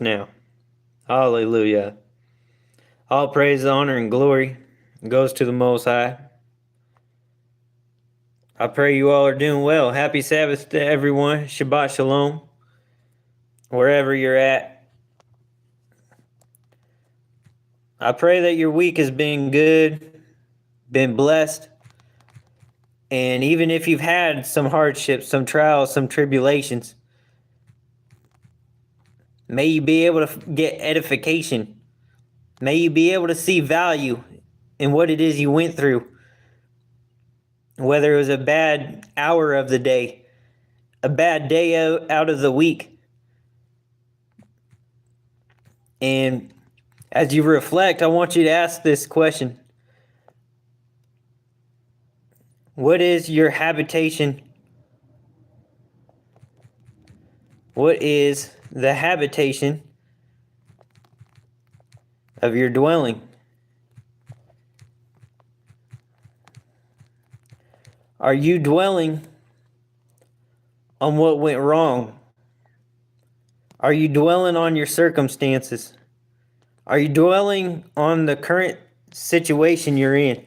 now. Hallelujah. All praise, honor, and glory goes to the Most High. I pray you all are doing well. Happy Sabbath to everyone. Shabbat Shalom. Wherever you're at. I pray that your week has been good, been blessed. And even if you've had some hardships, some trials, some tribulations, may you be able to get edification. May you be able to see value in what it is you went through. Whether it was a bad hour of the day, a bad day out of the week. And as you reflect, I want you to ask this question. What is your habitation? What is the habitation of your dwelling? Are you dwelling on what went wrong? Are you dwelling on your circumstances? Are you dwelling on the current situation you're in?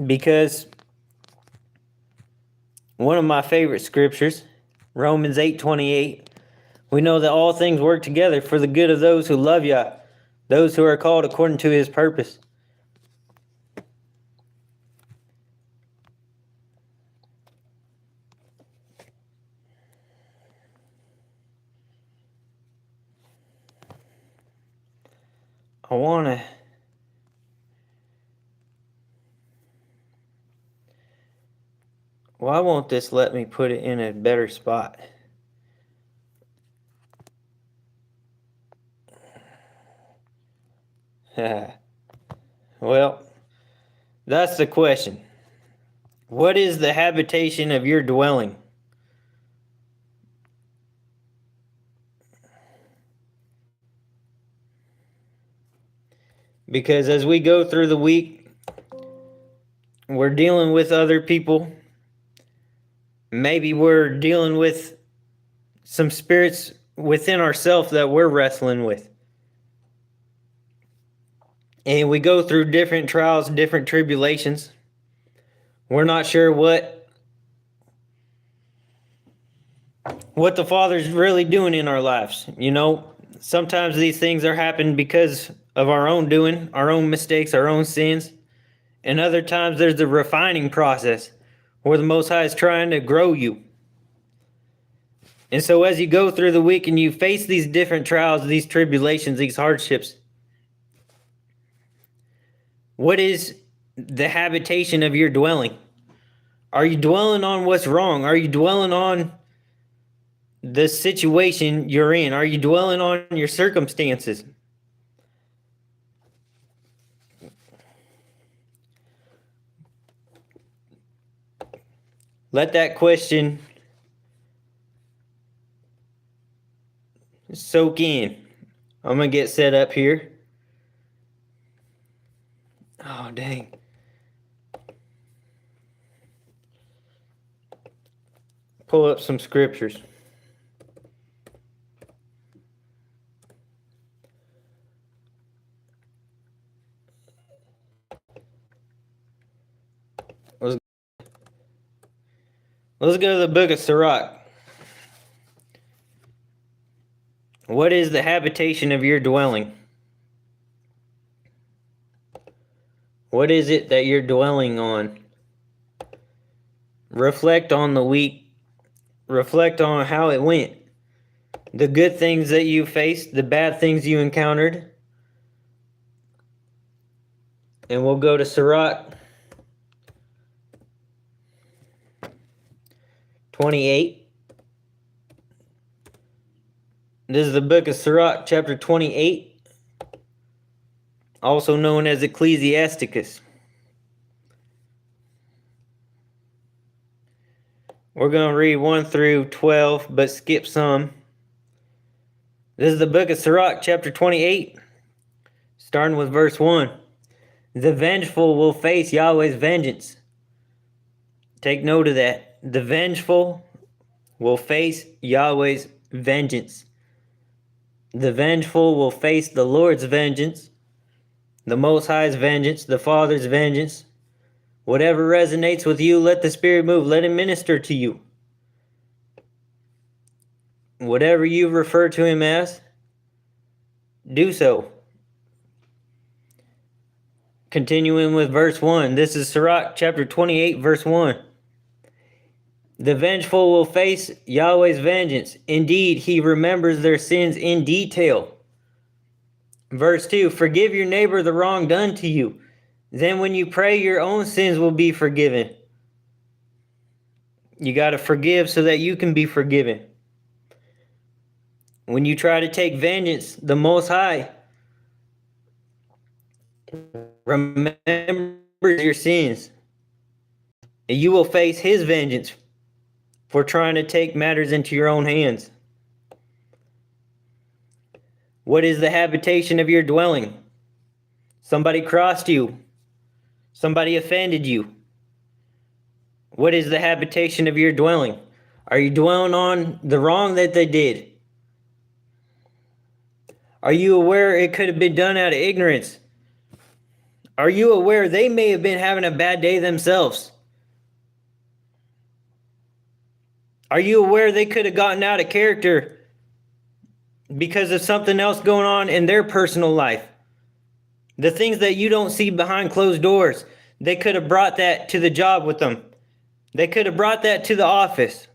Because one of my favorite scriptures, Romans 8:28, we know that all things work together for the good of those who love Yah, those who are called according to His purpose. Why won't this let me put it in a better spot? Well, that's the question. What is the habitation of your dwelling? Because as we go through the week, we're dealing with other people. Maybe we're dealing with some spirits within ourselves that we're wrestling with. And we go through different trials, different tribulations. We're not sure what the Father's really doing in our lives. You know, sometimes these things are happening because of our own doing, our own mistakes, our own sins. And other times there's the refining process where the Most High is trying to grow you. And so as you go through the week and you face these different trials, these tribulations, these hardships, what is the habitation of your dwelling? Are you dwelling on what's wrong? Are you dwelling on the situation you're in? Are you dwelling on your circumstances? Let that question soak in. I'm going to get set up here. Oh, dang. Pull up some scriptures. Let's go to the book of Sirach. What is the habitation of your dwelling? What is it that you're dwelling on? Reflect on the week. Reflect on how it went. The good things that you faced, the bad things you encountered. And we'll go to Sirach 28. This is the book of Sirach, chapter 28, also known as Ecclesiasticus. We're going to read 1 through 12, but skip some. This is the book of Sirach, chapter 28, starting with verse 1. The vengeful will face Yahweh's vengeance, Take note of that. The vengeful will face Yahweh's vengeance. The vengeful will face the Lord's vengeance, the Most High's vengeance, the Father's vengeance. Whatever resonates with you, let the Spirit move. Let Him minister to you. Whatever you refer to Him as, do so. Continuing with verse 1. This is Sirach chapter 28, verse 1. The vengeful will face Yahweh's vengeance. Indeed, He remembers their sins in detail. Verse 2. Forgive your neighbor the wrong done to you. Then when you pray, your own sins will be forgiven. You got to forgive so that you can be forgiven. When you try to take vengeance, the Most High remembers your sins, and you will face His vengeance for trying to take matters into your own hands. What is the habitation of your dwelling? Somebody crossed you. Somebody offended you. What is the habitation of your dwelling? Are you dwelling on the wrong that they did? Are you aware it could have been done out of ignorance? Are you aware they may have been having a bad day themselves? Are you aware they could have gotten out of character because of something else going on in their personal life? The things that you don't see behind closed doors, they could have brought that to the job with them. They could have brought that to the office.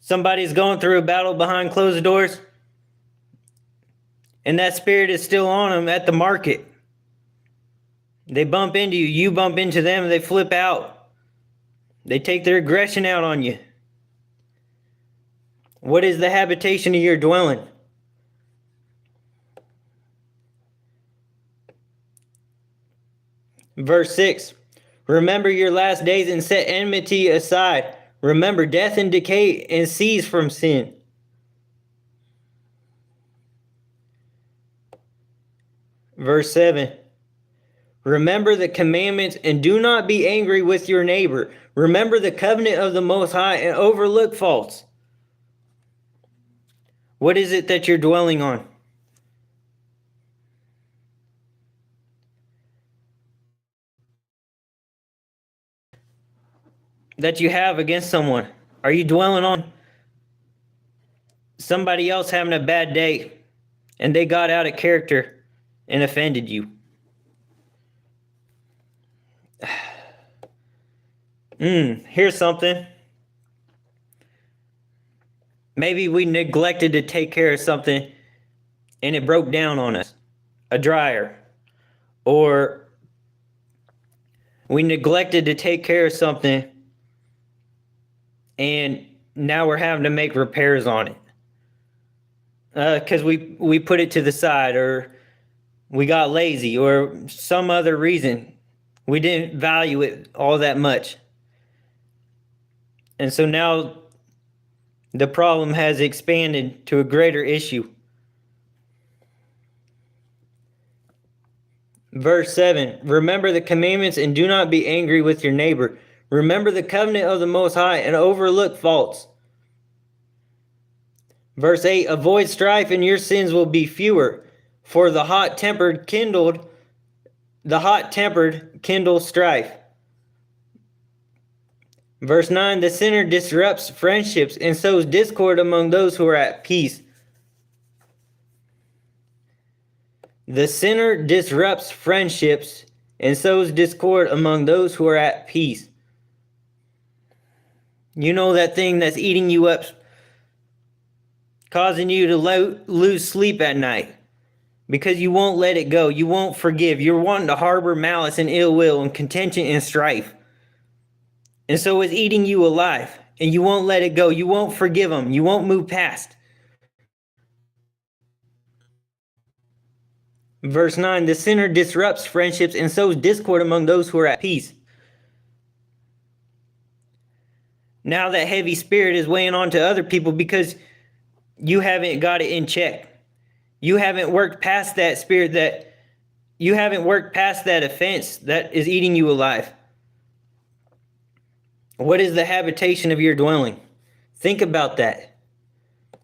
Somebody's going through a battle behind closed doors, and that spirit is still on them at the market. They bump into you, you bump into them, and they flip out. They take their aggression out on you. What is the habitation of your dwelling? Verse 6. Remember your last days and set enmity aside. Remember death and decay and cease from sin. Verse 7. Remember the commandments and do not be angry with your neighbor. Remember the covenant of the Most High and overlook faults. What is it that you're dwelling on? That you have against someone? Are you dwelling on somebody else having a bad day and they got out of character and offended you? Here's something. Maybe we neglected to take care of something and it broke down on us. A dryer. Or we neglected to take care of something and now we're having to make repairs on it. Because we put it to the side, or we got lazy, or some other reason. We didn't value it all that much. And so now the problem has expanded to a greater issue. Verse 7, remember the commandments and do not be angry with your neighbor. Remember the covenant of the Most High and overlook faults. Verse 8, avoid strife and your sins will be fewer. For the hot-tempered kindle strife. Verse 9, the sinner disrupts friendships and sows discord among those who are at peace. The sinner disrupts friendships and sows discord among those who are at peace. You know that thing that's eating you up, causing you to lose sleep at night because you won't let it go. You won't forgive. You're wanting to harbor malice and ill will and contention and strife. And so it's eating you alive, and you won't let it go. You won't forgive them. You won't move past. Verse 9, the sinner disrupts friendships and sows discord among those who are at peace. Now that heavy spirit is weighing on to other people because you haven't got it in check. You haven't worked past that spirit that You haven't worked past that offense that is eating you alive. What is the habitation of your dwelling? Think about that.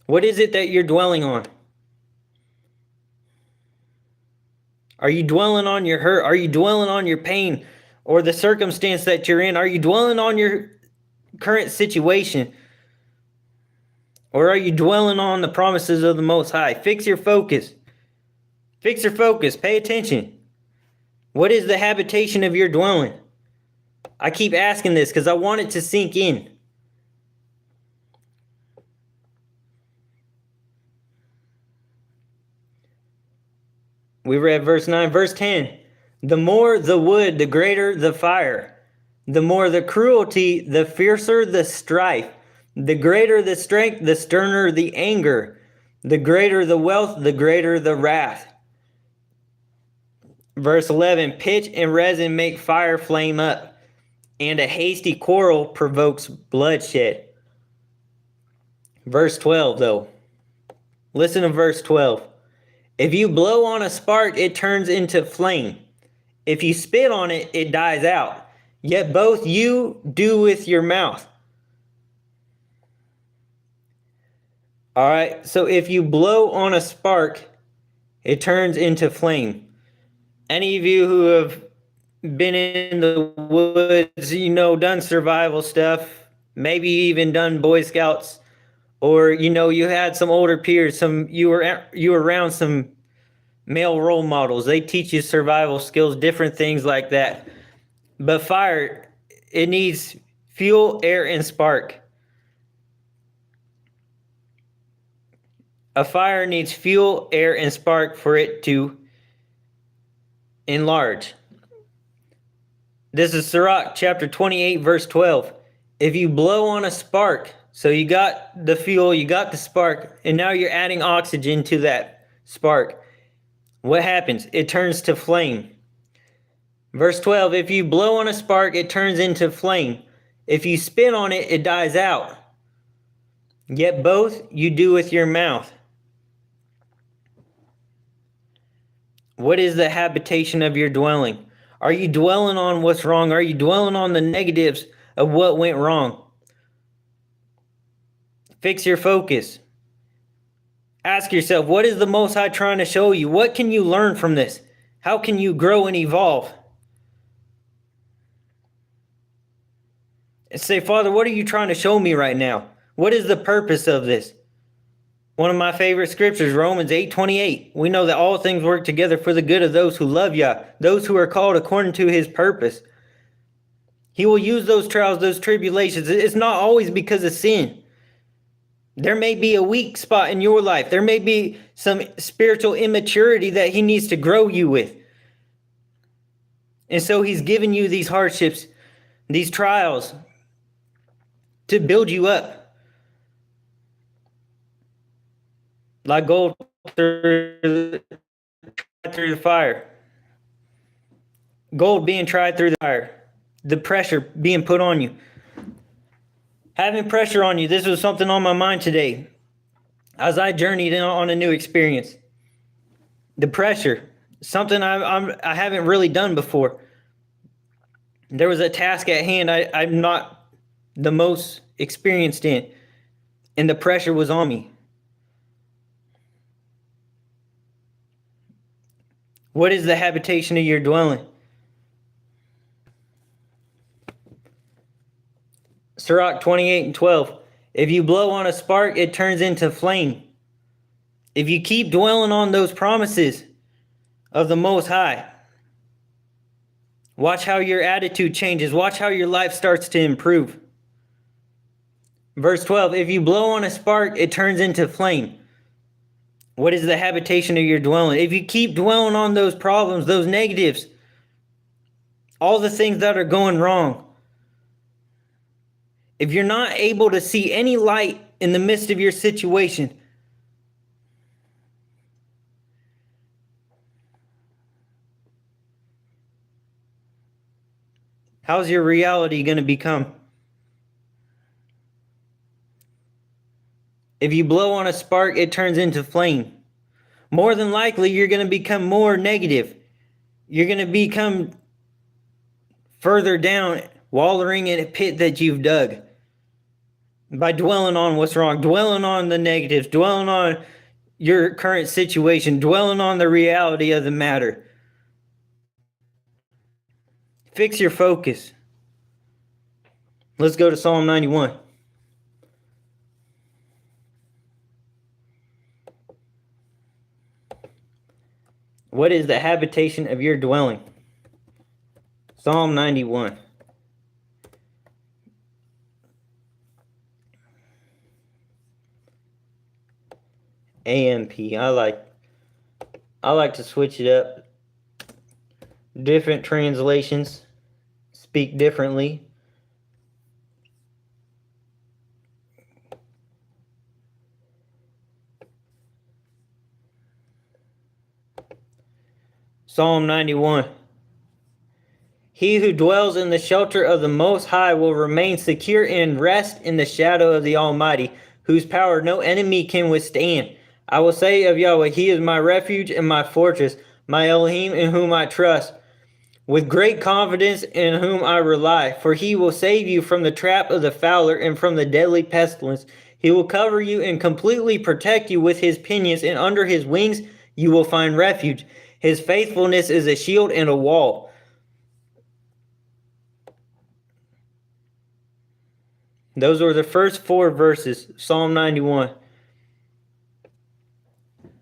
What is it that you're dwelling on? Are you dwelling on your hurt? Are you dwelling on your pain or the circumstance that you're in? Are you dwelling on your current situation? Or are you dwelling on the promises of the Most High? Fix your focus. Fix your focus. Pay attention. What is the habitation of your dwelling? I keep asking this because I want it to sink in. We read verse 9. Verse 10. The more the wood, the greater the fire. The more the cruelty, the fiercer the strife. The greater the strength, the sterner the anger. The greater the wealth, the greater the wrath. Verse 11. Pitch and resin make fire flame up, and a hasty quarrel provokes bloodshed. Verse 12, though. Listen to verse 12. If you blow on a spark, it turns into flame. If you spit on it, it dies out. Yet both you do with your mouth. All right, so if you blow on a spark, it turns into flame. Any of you who have been in the woods, done survival stuff, maybe even done Boy Scouts, or you had some older peers, you were around some male role models. They teach you survival skills, different things like that. But fire, it needs fuel, air, and spark. A fire needs fuel, air, and spark for it to enlarge. This is Sirach chapter 28, verse 12. If you blow on a spark, so you got the fuel, you got the spark, and now you're adding oxygen to that spark. What happens? It turns to flame. Verse 12, if you blow on a spark, it turns into flame. If you spit on it, it dies out. Yet both you do with your mouth. What is the habitation of your dwelling? Are you dwelling on what's wrong? Are you dwelling on the negatives of what went wrong? Fix your focus. Ask yourself, what is the Most High trying to show you? What can you learn from this? How can you grow and evolve? And say, Father, what are you trying to show me right now? What is the purpose of this? One of my favorite scriptures, Romans 8:28. We know that all things work together for the good of those who love Yah, those who are called according to his purpose. He will use those trials, those tribulations. It's not always because of sin. There may be a weak spot in your life. There may be some spiritual immaturity that he needs to grow you with. And so he's given you these hardships, these trials, to build you up. Like gold through the fire. Gold being tried through the fire. The pressure being put on you. Having pressure on you. This was something on my mind today as I journeyed on a new experience. The pressure. Something I haven't really done before. There was a task at hand I'm not the most experienced in. And the pressure was on me. What is the habitation of your dwelling? Sirach 28:12. If you blow on a spark, it turns into flame. If you keep dwelling on those promises of the Most High, watch how your attitude changes. Watch how your life starts to improve. Verse 12. If you blow on a spark, it turns into flame. What is the habitation of your dwelling? If you keep dwelling on those problems, those negatives, all the things that are going wrong, if you're not able to see any light in the midst of your situation, how's your reality going to become? If you blow on a spark, it turns into flame. More than likely, you're going to become more negative. you're going to become further down, wallowing in a pit that you've dug by dwelling on what's wrong, dwelling on the negatives, dwelling on your current situation, dwelling on the reality of the matter. Fix your focus. Let's go to Psalm 91. What is the habitation of your dwelling? Psalm 91. AMP. I like to switch it up. Different translations speak differently. Psalm 91. He who dwells in the shelter of the Most High will remain secure and rest in the shadow of the Almighty, whose power no enemy can withstand. I will say of Yahweh, He is my refuge and my fortress, my Elohim in whom I trust, with great confidence in whom I rely. For He will save you from the trap of the fowler and from the deadly pestilence. He will cover you and completely protect you with His pinions, and under His wings you will find refuge. His faithfulness is a shield and a wall. Those were the first 4 verses, Psalm 91.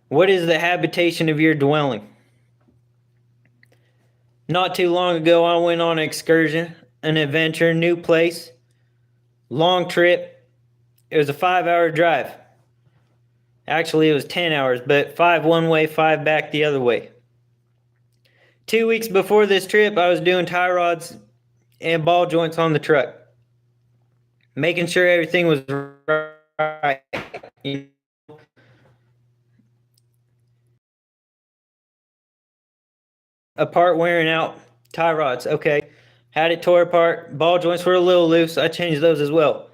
What is the habitation of your dwelling? Not too long ago, I went on an excursion, an adventure, new place, long trip. It was a 5-hour drive. Actually, it was 10 hours, but 5 one way, 5 back the other way. 2 weeks before this trip, I was doing tie rods and ball joints on the truck, making sure everything was right. A part wearing out, tie rods, okay. Had it tore apart, ball joints were a little loose, I changed those as well.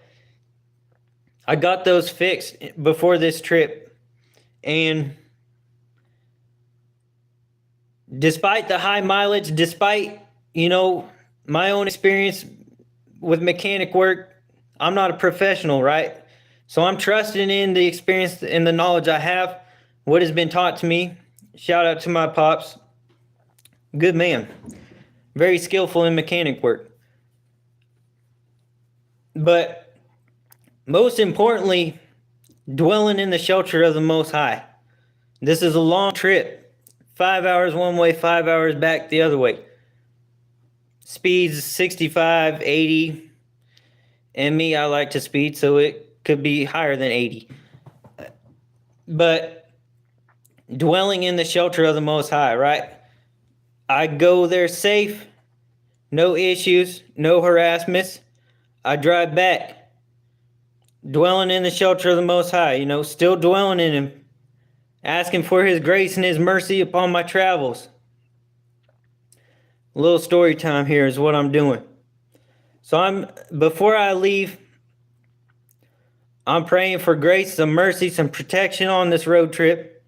I got those fixed before this trip, and despite the high mileage, despite, my own experience with mechanic work, I'm not a professional, right? So I'm trusting in the experience and the knowledge I have, what has been taught to me. Shout out to my pops. Good man. Very skillful in mechanic work. But most importantly, dwelling in the shelter of the Most High. This is a long trip. 5 hours one way, 5 hours back the other way. Speeds 65, 80. And me, I like to speed, so it could be higher than 80. But dwelling in the shelter of the Most High, right? I go there safe, no issues, no harassments. I drive back, dwelling in the shelter of the Most High, still dwelling in Him, asking for His grace and His mercy upon my travels. A little story time here is what I'm doing. So before I leave, I'm praying for grace, some mercy, some protection on this road trip,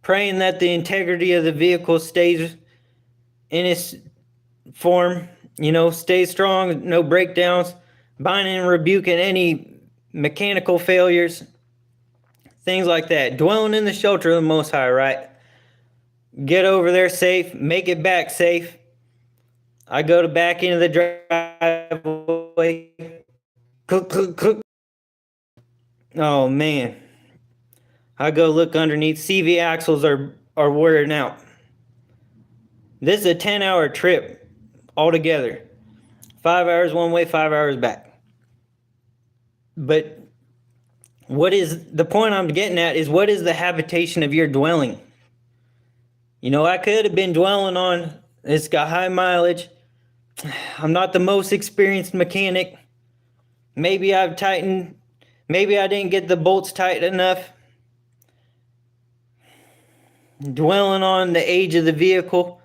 praying that the integrity of the vehicle stays in its form, stay strong, no breakdowns, binding and rebuking any mechanical failures, things like that. Dwelling in the shelter of the Most High, right? Get over there safe, make it back safe. I go back into the driveway. Cook. Oh man. I go look underneath. CV axles are wearing out. This is a 10-hour trip altogether. 5 hours one way, 5 hours back. But what is the point I'm getting at is, what is the habitation of your dwelling? I could have been dwelling on, it's got high mileage. I'm not the most experienced mechanic. Maybe I didn't get the bolts tight enough. Dwelling on the age of the vehicle.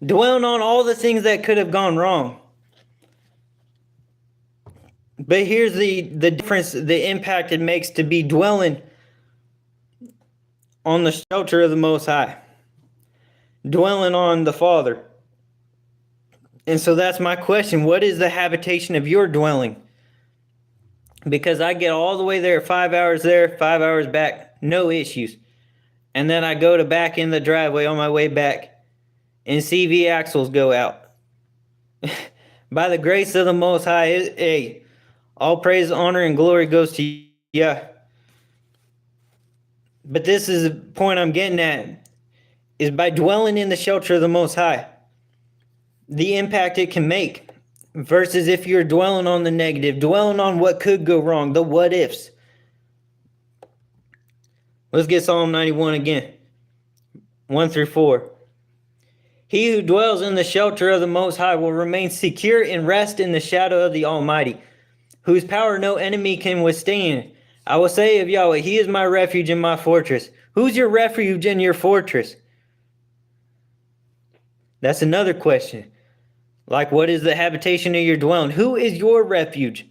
Dwelling on all the things that could have gone wrong. But here's the difference, the impact it makes to be dwelling on the shelter of the Most High. dwelling on the Father. And so that's my question. What is the habitation of your dwelling? Because I get all the way there, 5 hours there, 5 hours back, no issues. And then I go to back in the driveway on my way back, and CV axles go out. By the grace of the Most High, hey, all praise, honor, and glory goes to you. But this is the point I'm getting at, is by dwelling in the shelter of the Most High, the impact it can make, versus if you're dwelling on the negative, dwelling on what could go wrong, the what ifs. Let's get Psalm 91 again, 1 through 4. He who dwells in the shelter of the Most High will remain secure and rest in the shadow of the Almighty, whose power no enemy can withstand. I will say of Yahweh, He is my refuge and my fortress. Who's your refuge and your fortress? That's another question. Like, what is the habitation of your dwelling? Who is your refuge?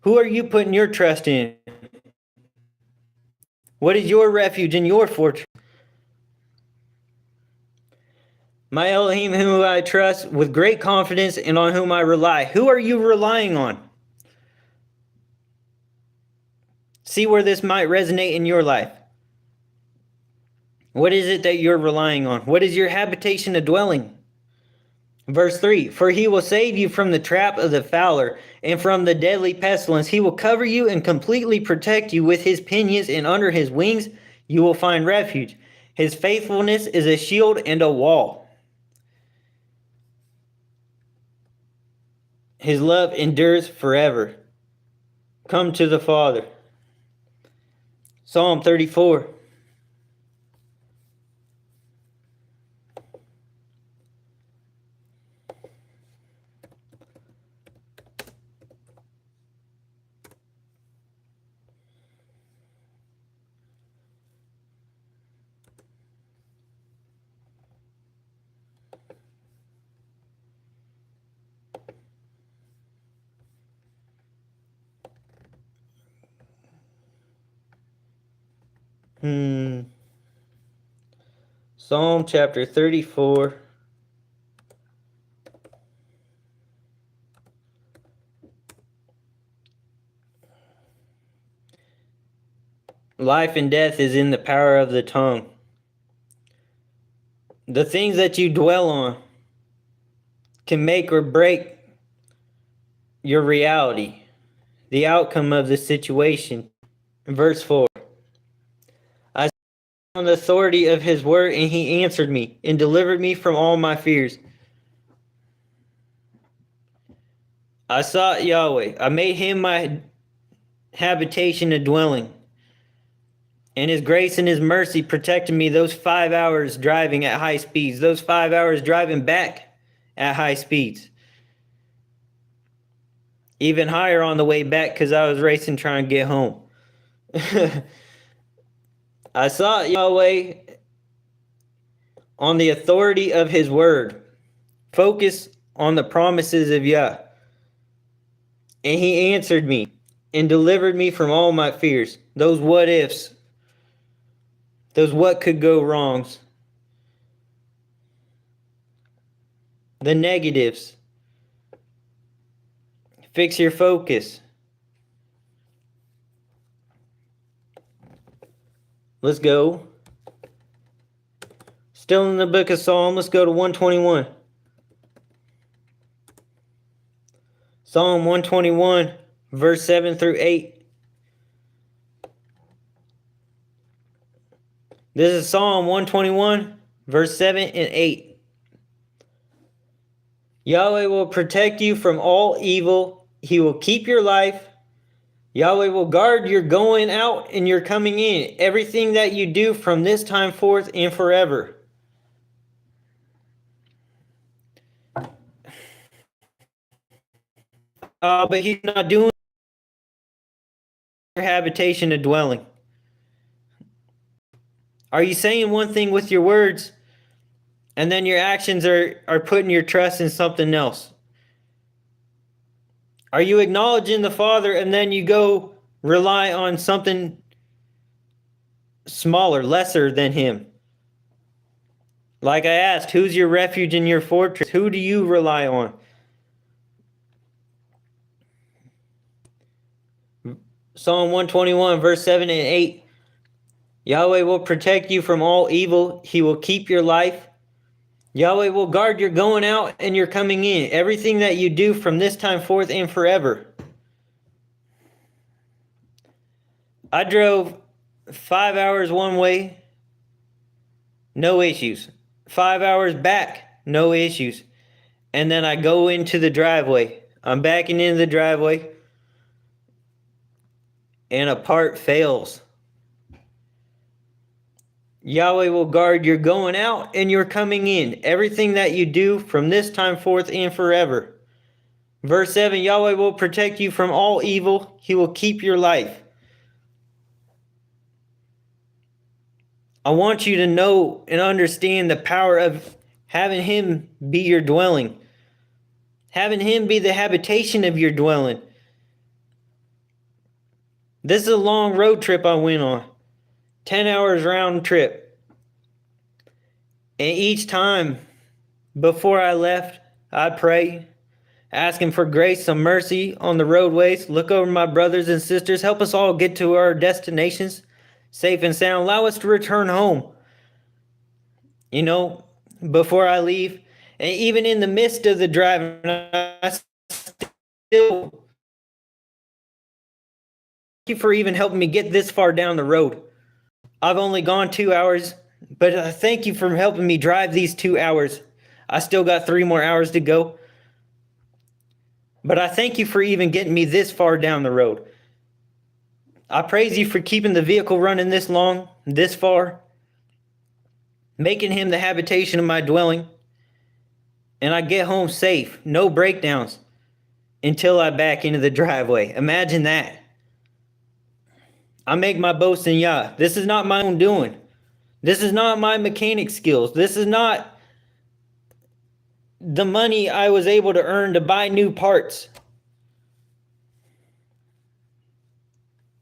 Who are you putting your trust in? What is your refuge and your fortress? My Elohim, whom I trust with great confidence and on whom I rely. Who are you relying on? See where this might resonate in your life. What is it that you're relying on? What is your habitation of dwelling? Verse 3, for He will save you from the trap of the fowler and from the deadly pestilence. He will cover you and completely protect you with His pinions, and under His wings you will find refuge. His faithfulness is a shield and a wall. His love endures forever. Come to the Father. Psalm 34. Psalm chapter 34. Life and death is in the power of the tongue. The things that you dwell on can make or break your reality, the outcome of the situation. Verse 4. I stood on the authority of His word, and He answered me and delivered me from all my fears. I sought Yahweh. I made Him my habitation, a dwelling. And His grace and His mercy protected me those 5 hours driving at high speeds, those 5 hours driving back at high speeds. Even higher on the way back because I was racing trying to get home. I sought Yahweh on the authority of His word. Focus on the promises of Yah. And He answered me and delivered me from all my fears. Those what ifs. Those what could go wrongs. The negatives. Fix your focus. Let's go. Still in the book of Psalm, let's go to 121. Psalm 121, verse 7 through 8. This is Psalm 121, verse 7 and 8. Yahweh will protect you from all evil. He will keep your life. Yahweh will guard your going out and your coming in, everything that you do from this time forth and forever. But He's not doing your habitation, a dwelling. Are you saying one thing with your words, and then your actions are putting your trust in something else? Are you acknowledging the Father and then you go rely on something smaller, lesser than Him? Like I asked, who's your refuge and your fortress? Who do you rely on? Psalm 121, verse 7 and 8. Yahweh will protect you from all evil. He will keep your life. Yahweh will guard your going out and your coming in. Everything that you do from this time forth and forever. I drove 5 hours one way, no issues. 5 hours back, no issues. And then I go into the driveway. I'm backing into the driveway, and a part fails. Yahweh will guard your going out and your coming in. Everything that you do from this time forth and forever. Verse 7, Yahweh will protect you from all evil. He will keep your life. I want you to know and understand the power of having Him be your dwelling. Having Him be the habitation of your dwelling. This is a long road trip I went on. 10 hours round trip. And each time before I left, I'd pray, asking for grace and mercy on the roadways. Look over my brothers and sisters. Help us all get to our destinations safe and sound. Allow us to return home, before I leave. And even in the midst of the driving, I still thank you for even helping me get this far down the road. I've only gone 2 hours, but I thank you for helping me drive these 2 hours. I still got 3 more hours to go. But I thank you for even getting me this far down the road. I praise you for keeping the vehicle running this long, this far, making Him the habitation of my dwelling. And I get home safe, no breakdowns, until I back into the driveway. Imagine that. I make my boast in Yah. This is not my own doing. This is not my mechanic skills. This is not the money I was able to earn to buy new parts.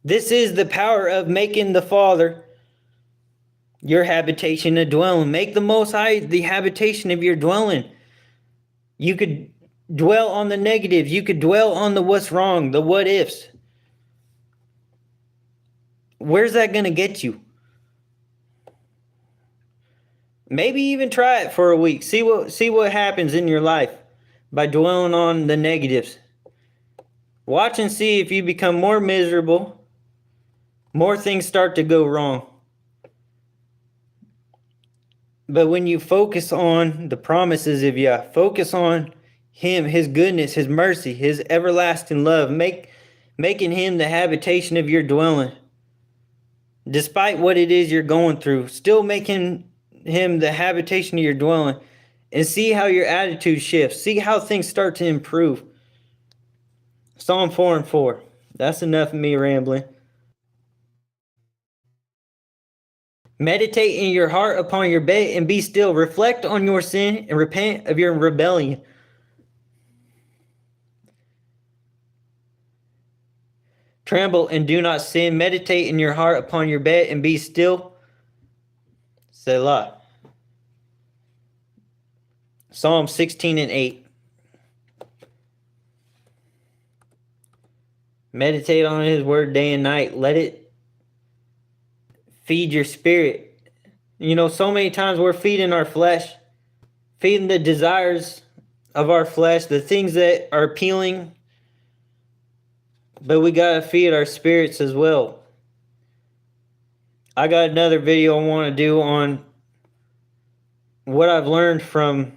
This is the power of making the Father your habitation, a dwelling. Make the Most High the habitation of your dwelling. You could dwell on the negatives. You could dwell on the what's wrong, the what ifs. Where's that going to get you? Maybe even try it for a week. See what happens in your life by dwelling on the negatives. Watch and see if you become more miserable. More things start to go wrong. But when you focus on the promises of Yah, focus on Him, His goodness, His mercy, His everlasting love, making Him the habitation of your dwelling. Despite what it is you're going through, still making Him the habitation of your dwelling, and see how your attitude shifts. See how things start to improve. Psalm 4 and 4. That's enough of me rambling. Meditate in your heart upon your bed and be still. Reflect on your sin and repent of your rebellion. Tremble and do not sin. Meditate in your heart upon your bed and be still. Selah. Psalm 16 and 8. Meditate on His word day and night. Let it feed your spirit. So many times we're feeding our flesh, feeding the desires of our flesh, the things that are appealing, but we got to feed our spirits as well. I got another video I want to do on what I've learned from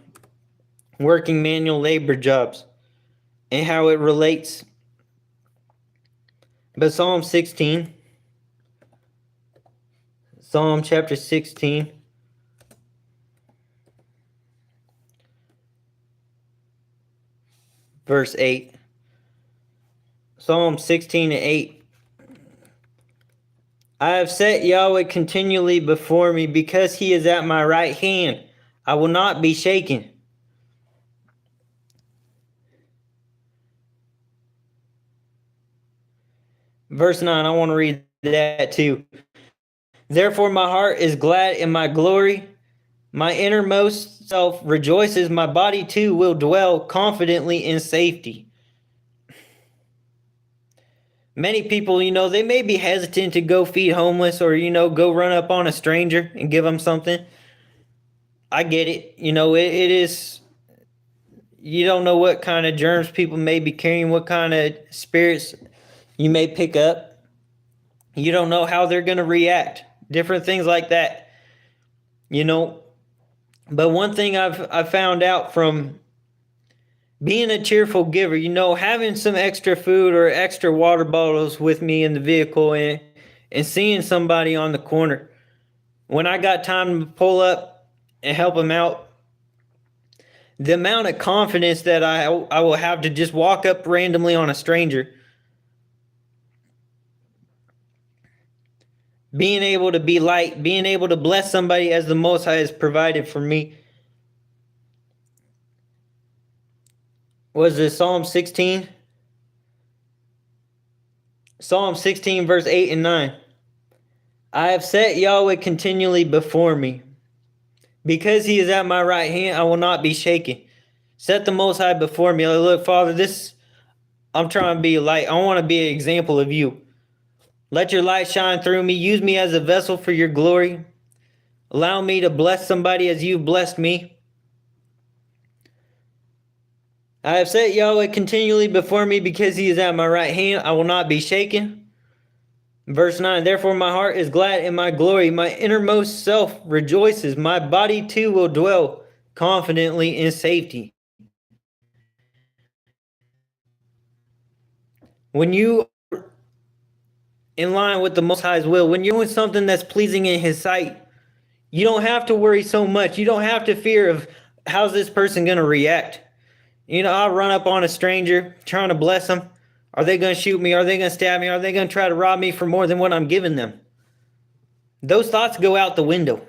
working manual labor jobs and how it relates. But Psalm chapter 16, verse 8. Psalm 16 and 8. I have set Yahweh continually before me, because He is at my right hand. I will not be shaken. Verse 9, I want to read that too. Therefore my heart is glad in my glory. My innermost self rejoices. My body too will dwell confidently in safety. Many people, they may be hesitant to go feed homeless or, go run up on a stranger and give them something. I get it. It is, you don't know what kind of germs people may be carrying, what kind of spirits you may pick up. You don't know how they're going to react. Different things like that. But one thing I've found out from being a cheerful giver, having some extra food or extra water bottles with me in the vehicle and seeing somebody on the corner, when I got time to pull up and help them out, the amount of confidence that I will have to just walk up randomly on a stranger, being able to be light, being able to bless somebody as the Most High has provided for me. Was it Psalm 16? Psalm 16 verse 8 and 9. I have set Yahweh continually before me. Because he is at my right hand, I will not be shaken. Set the Most High before me. Look, Father, I'm trying to be a light. I want to be an example of you. Let your light shine through me. Use me as a vessel for your glory. Allow me to bless somebody as you've blessed me. I have set Yahweh continually before me because he is at my right hand. I will not be shaken. Verse 9, therefore my heart is glad in my glory. My innermost self rejoices. My body too will dwell confidently in safety. When you are in line with the Most High's will, when you're doing something that's pleasing in his sight, you don't have to worry so much. You don't have to fear of how's this person going to react. I'll run up on a stranger trying to bless them. Are they going to shoot me? Are they going to stab me? Are they going to try to rob me for more than what I'm giving them? Those thoughts go out the window.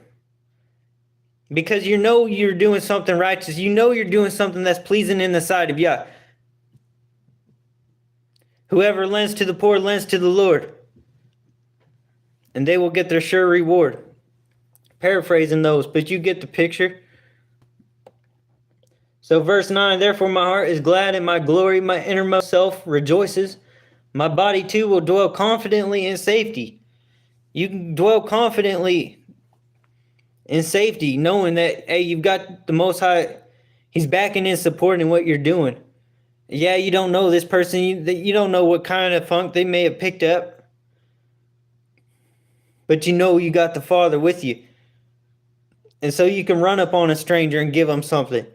Because you're doing something righteous. You're doing something that's pleasing in the sight of Yah. Whoever lends to the poor lends to the Lord, and they will get their sure reward. Paraphrasing those, but you get the picture. So verse 9, therefore my heart is glad in my glory, my innermost self rejoices. My body too will dwell confidently in safety. You can dwell confidently in safety, knowing that, hey, you've got the Most High. He's backing and supporting what you're doing. Yeah, you don't know this person. You don't know what kind of funk they may have picked up. But you got the Father with you. And so you can run up on a stranger and give them something.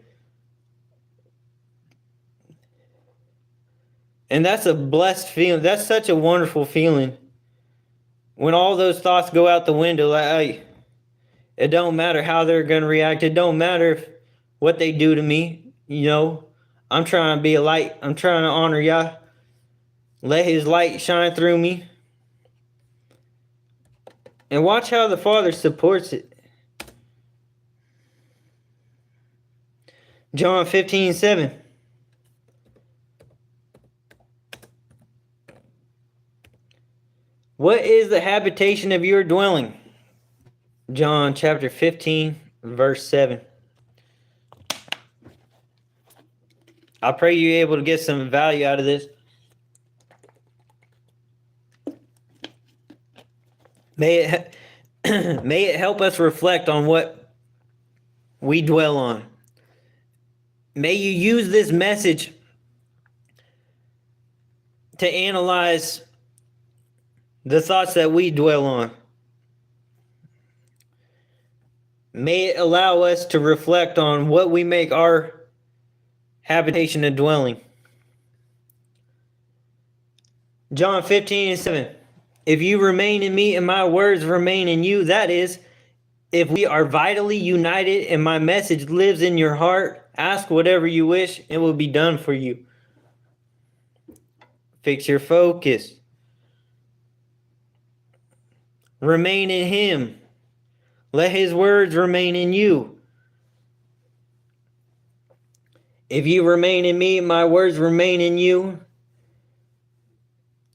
And that's a blessed feeling. That's such a wonderful feeling. When all those thoughts go out the window, like, hey, it don't matter how they're going to react. It don't matter what they do to me. I'm trying to be a light. I'm trying to honor Yah. Let his light shine through me. And watch how the Father supports it. John 15:7. What is the habitation of your dwelling? John chapter 15, verse 7. I pray you're able to get some value out of this. May it help us reflect on what we dwell on. May you use this message to analyze the thoughts that we dwell on. May it allow us to reflect on what we make our habitation of dwelling. John 15:7. If you remain in me and my words remain in you, that is, if we are vitally united and my message lives in your heart, ask whatever you wish, it will be done for you. Fix your focus. Remain in him. Let his words remain in you. If you remain in me, my words remain in you.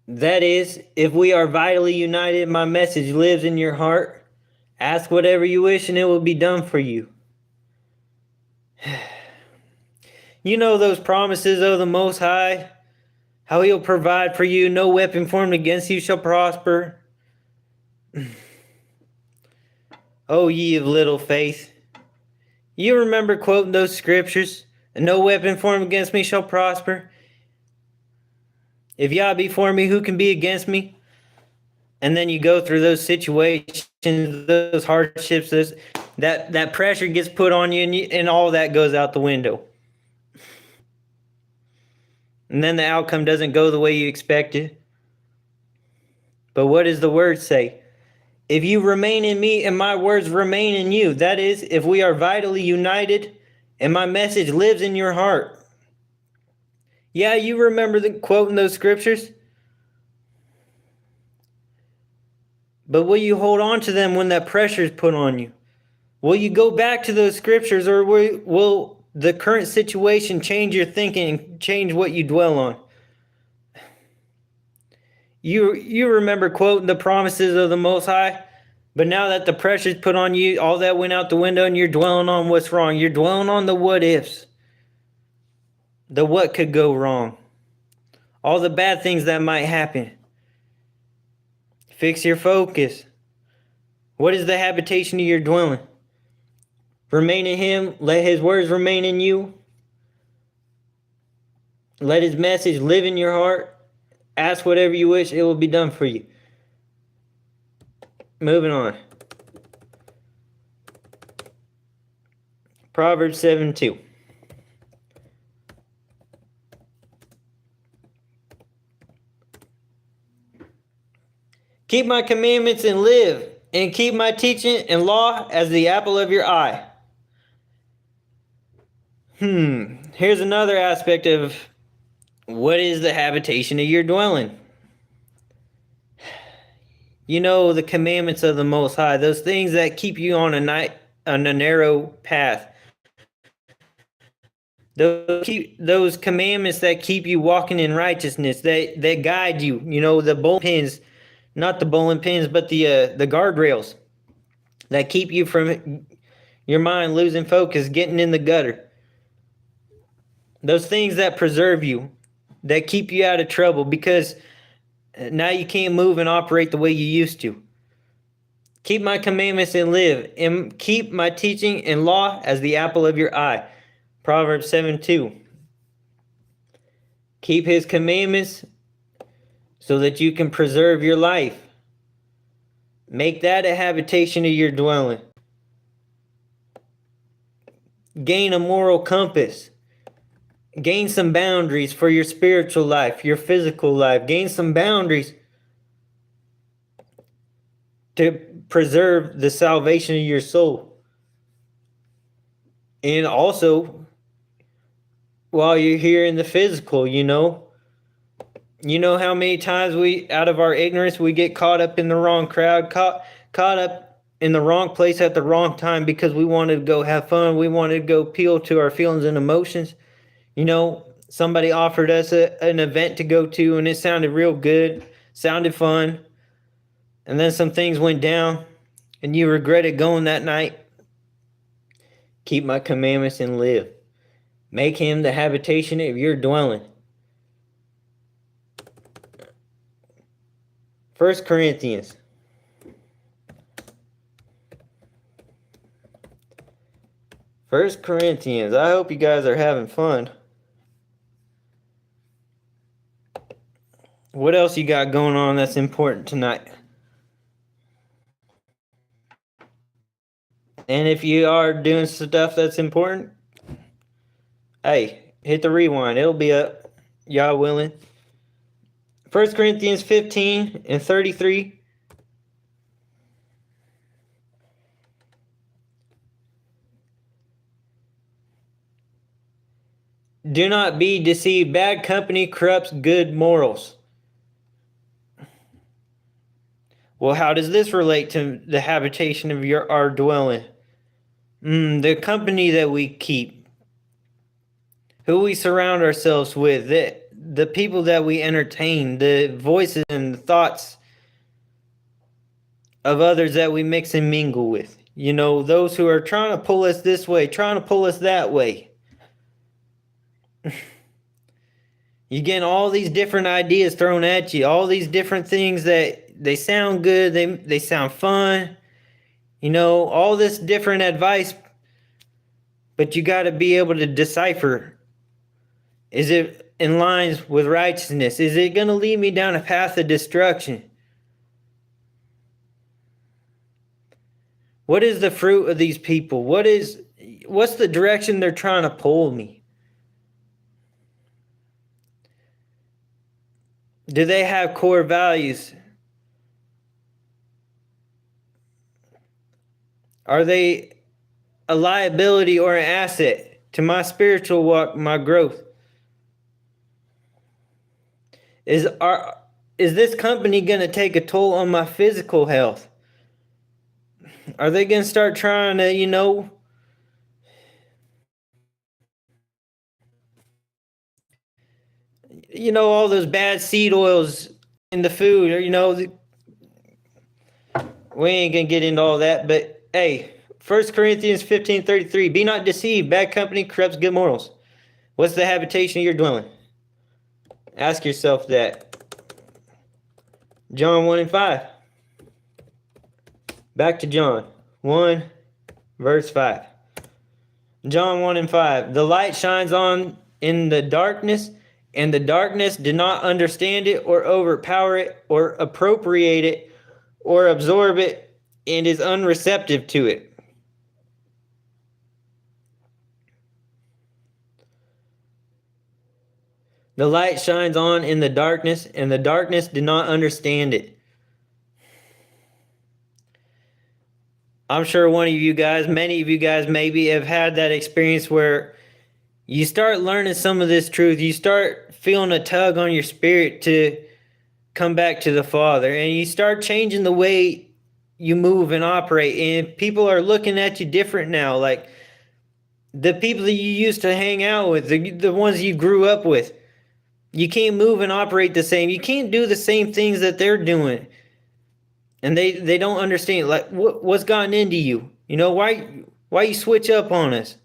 That is, if we are vitally united, my message lives in your heart. Ask whatever you wish and it will be done for you. You know those promises of the Most High, how He'll provide for you, no weapon formed against you shall prosper. Oh, ye of little faith. You remember quoting those scriptures? No weapon formed against me shall prosper. If Yah be for me, who can be against me? And then you go through those situations, those hardships, that pressure gets put on you, and all that goes out the window. And then the outcome doesn't go the way you expected. But what does the word say? If you remain in me and my words remain in you, that is, if we are vitally united and my message lives in your heart. Yeah, you remember quoting those scriptures? But will you hold on to them when that pressure is put on you? Will you go back to those scriptures, or will the current situation change your thinking, change what you dwell on? You remember quoting the promises of the Most High, but now that the pressure's put on you, all that went out the window and you're dwelling on what's wrong. You're dwelling on the what ifs, the what could go wrong, all the bad things that might happen. Fix your focus. What is the habitation of your dwelling? Remain in Him. Let His words remain in you. Let His message live in your heart. Ask whatever you wish, it will be done for you. Moving on. Proverbs 7:2. Keep my commandments and live, and keep my teaching and law as the apple of your eye. Here's another aspect of what is the habitation of your dwelling. You know, the commandments of the Most High, those things that keep you on a narrow path. Those commandments that keep you walking in righteousness, that guide you. You know, the bowling pins, not the bowling pins, but the guardrails that keep you from your mind losing focus, getting in the gutter. Those things that preserve you, that keep you out of trouble, because now you can't move and operate the way you used to. Keep my commandments and live, and keep my teaching and law as the apple of your eye. Proverbs 7:2. Keep His commandments so that you can preserve your life. Make that a habitation of your dwelling. Gain a moral compass. Gain some boundaries for your spiritual life, your physical life. Gain some boundaries to preserve the salvation of your soul. And also, while you're here in the physical, you know how many times we, out of our ignorance, we get caught up in the wrong crowd, caught up in the wrong place at the wrong time because we wanted to go have fun. We wanted to go appeal to our feelings and emotions. You know, somebody offered us an event to go to, and it sounded real good, sounded fun. And then some things went down, and you regretted going that night. Keep my commandments and live. Make Him the habitation of your dwelling. 1 Corinthians. I hope you guys are having fun. What else you got going on that's important tonight? And if you are doing stuff that's important, hey, hit the rewind. It'll be up, y'all willing. 1 Corinthians 15:33. Do not be deceived. Bad company corrupts good morals. Well, how does this relate to the habitation of our dwelling? The company that we keep, who we surround ourselves with, the people that we entertain, the voices and the thoughts of others that we mix and mingle with. those who are trying to pull us this way, trying to pull us that way. You're getting all these different ideas thrown at you, all these different things that they sound good, they sound fun, all this different advice, but you got to be able to decipher. Is it in lines with righteousness? Is it going to lead me down a path of destruction? What is the fruit of these people? What's the direction they're trying to pull me? Do they have core values? Are they a liability or an asset to my spiritual walk, my growth? Is this company going to take a toll on my physical health? Are they going to start trying to, all those bad seed oils in the food, or we ain't going to get into all that, but hey, 1 Corinthians 15:33, be not deceived, bad company corrupts good morals. What's the habitation of your dwelling? Ask yourself that. John 1:5. Back to John 1, verse 5. John 1:5. The light shines on in the darkness, and the darkness did not understand it or overpower it or appropriate it or absorb it, and is unreceptive to it. The light shines on in the darkness, and the darkness did not understand it. I'm sure many of you guys maybe have had that experience where you start learning some of this truth. You start feeling a tug on your spirit to come back to the Father, and you start changing the way you move and operate, and people are looking at you different now. Like the people that you used to hang out with, the ones you grew up with, you can't move and operate the same. You can't do the same things that they're doing. And they don't understand, like, what's gotten into you? Why you switch up on us?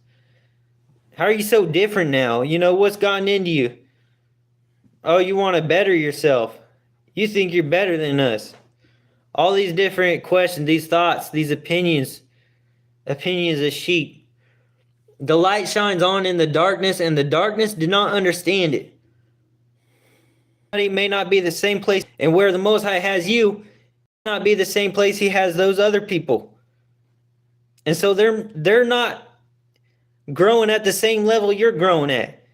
How are you so different now? What's gotten into you? Oh, you want to better yourself. You think you're better than us. All these different questions, these thoughts, these opinions of sheep. The light shines on in the darkness, and the darkness did not understand it. It may not be the same place, and where the Most High has you, not be the same place he has those other people. And so they're not growing at the same level you're growing at.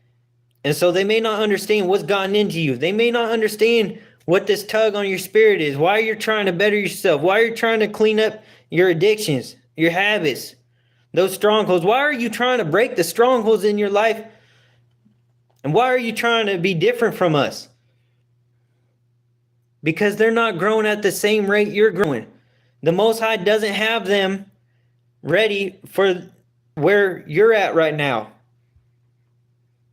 And so they may not understand what's gotten into you. They may not understand what this tug on your spirit is, why you're trying to better yourself, why you're trying to clean up your addictions, your habits, those strongholds. Why are you trying to break the strongholds in your life? And why are you trying to be different from us? Because they're not growing at the same rate you're growing. The Most High doesn't have them ready for where you're at right now.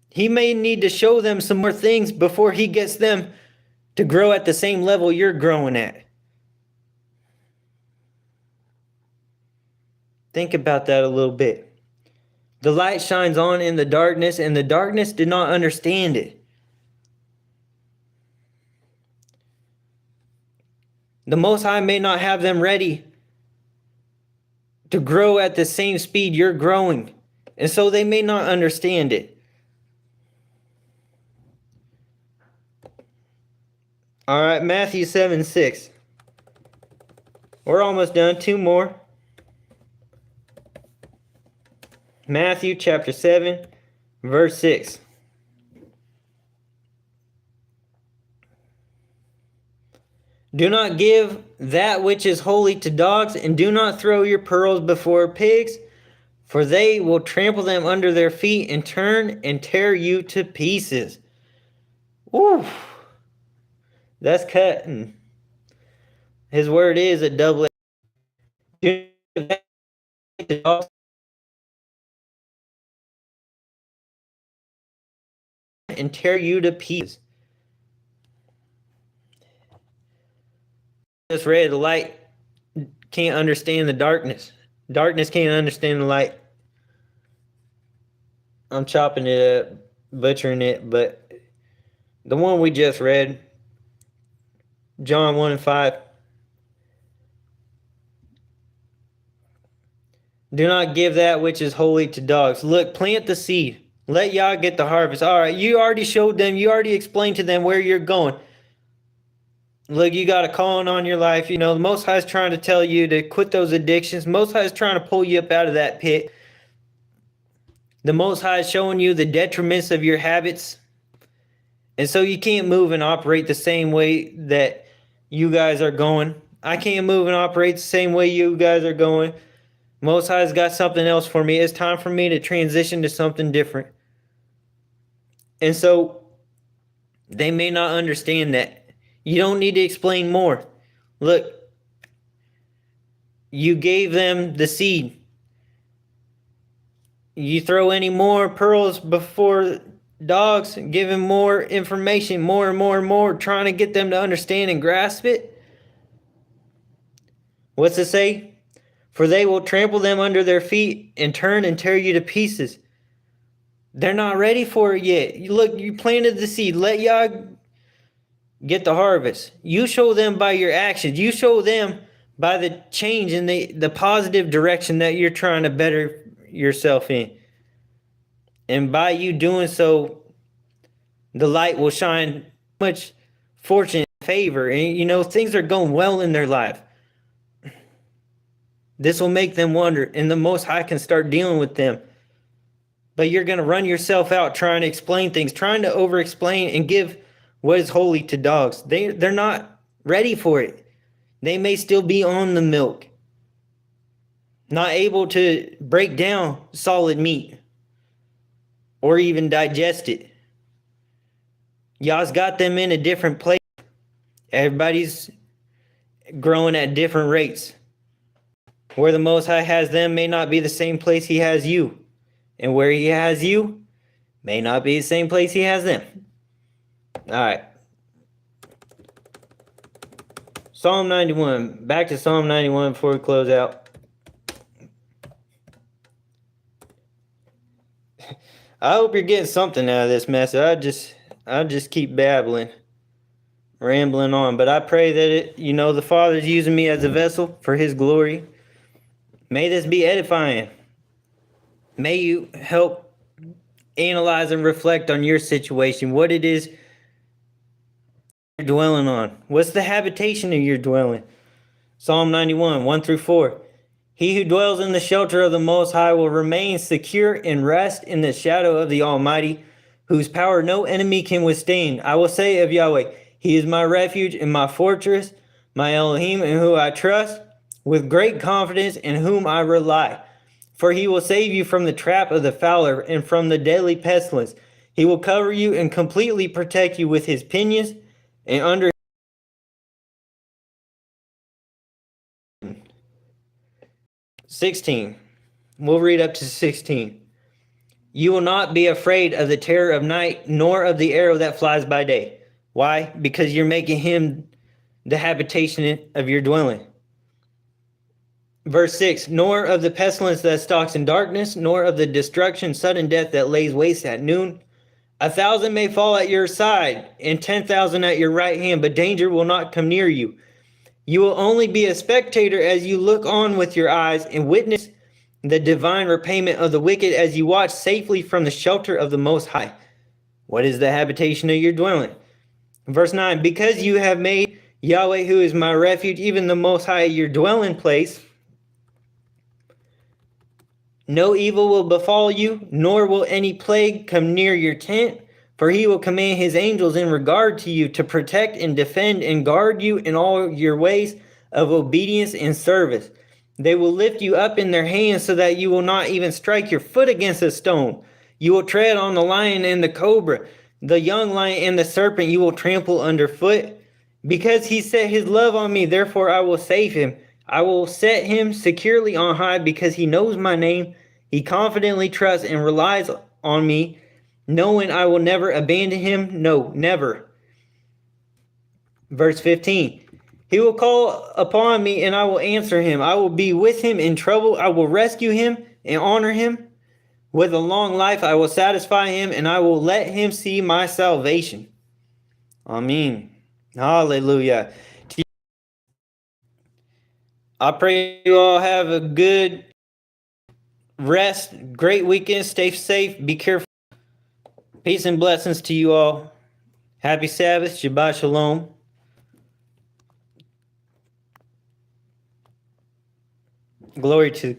He may need to show them some more things before he gets them to grow at the same level you're growing at. Think about that a little bit. The light shines on in the darkness, and the darkness did not understand it. The Most High may not have them ready to grow at the same speed you're growing, and so they may not understand it. All right, Matthew 7:6. We're almost done. 2 more. Matthew chapter 7, verse 6. Do not give that which is holy to dogs, and do not throw your pearls before pigs, for they will trample them under their feet and turn and tear you to pieces. Woo! That's cutting. His word is a double-edged. Do not give that to dogs and tear you to pieces. Just read, the light can't understand the darkness. Darkness can't understand the light. I'm chopping it up, butchering it, but the one we just read, John 1 and 5. Do not give that which is holy to dogs. Look, plant the seed. Let Yah get the harvest. All right, you already showed them, you already explained to them where you're going. Look, you got a calling on your life. The Most High is trying to tell you to quit those addictions. Most High is trying to pull you up out of that pit. The Most High is showing you the detriments of your habits. And so you can't move and operate the same way that you guys are going. I can't move and operate the same way you guys are going. Most High's got something else for me. It's time for me to transition to something different. And so they may not understand that. You don't need to explain more. Look, you gave them the seed. You throw any more pearls before dogs, giving more information, more and more and more, trying to get them to understand and grasp it. What's it say? For they will trample them under their feet and turn and tear you to pieces. They're not ready for it yet. Look, you planted the seed. Let Yah get the harvest. You show them by your actions. You show them by the change in the positive direction that you're trying to better yourself in. And by you doing so, the light will shine much fortune and favor. And things are going well in their life. This will make them wonder, and the Most High can start dealing with them. But you're going to run yourself out trying to explain things, trying to over-explain and give what is holy to dogs. They're not ready for it. They may still be on the milk, not able to break down solid meat or even digest it. Yah's got them in a different place. Everybody's growing at different rates. Where the Most High has them may not be the same place He has you. And where He has you may not be the same place He has them. All right. Psalm 91. Back to Psalm 91 before we close out. I hope you're getting something out of this message. I just keep babbling, rambling on. But I pray that the Father's using me as a vessel for His glory. May this be edifying. May you help analyze and reflect on your situation, what it is you're dwelling on. What's the habitation of your dwelling? Psalm 91, 1 through 4. He who dwells in the shelter of the Most High will remain secure and rest in the shadow of the Almighty, whose power no enemy can withstand. I will say of Yahweh, He is my refuge and my fortress, my Elohim in whom I trust, with great confidence in whom I rely. For He will save you from the trap of the fowler and from the deadly pestilence. He will cover you and completely protect you with His pinions, and under 16. We'll read up to 16. You will not be afraid of the terror of night, nor of the arrow that flies by day. Why? Because you're making Him the habitation of your dwelling. Verse 6, nor of the pestilence that stalks in darkness, nor of the destruction, sudden death that lays waste at noon. 1,000 may fall at your side, and 10,000 at your right hand, but danger will not come near you. You will only be a spectator as you look on with your eyes and witness the divine repayment of the wicked as you watch safely from the shelter of the Most High. What is the habitation of your dwelling? Verse 9, because you have made Yahweh, who is my refuge, even the Most High, your dwelling place, no evil will befall you, nor will any plague come near your tent, for He will command His angels in regard to you to protect and defend and guard you in all your ways of obedience and service. They will lift you up in their hands so that you will not even strike your foot against a stone. You will tread on the lion and the cobra, the young lion and the serpent you will trample underfoot. Because He set His love on me, therefore I will save him. I will set him securely on high because he knows my name. He confidently trusts and relies on me, knowing I will never abandon him. No, never. Verse 15. He will call upon me and I will answer him. I will be with him in trouble. I will rescue him and honor him. With a long life, I will satisfy him and I will let him see my salvation. Amen. Hallelujah. I pray you all have a good rest, great weekend. Stay safe. Be careful. Peace and blessings to you all. Happy Sabbath. Shabbat Shalom. Glory to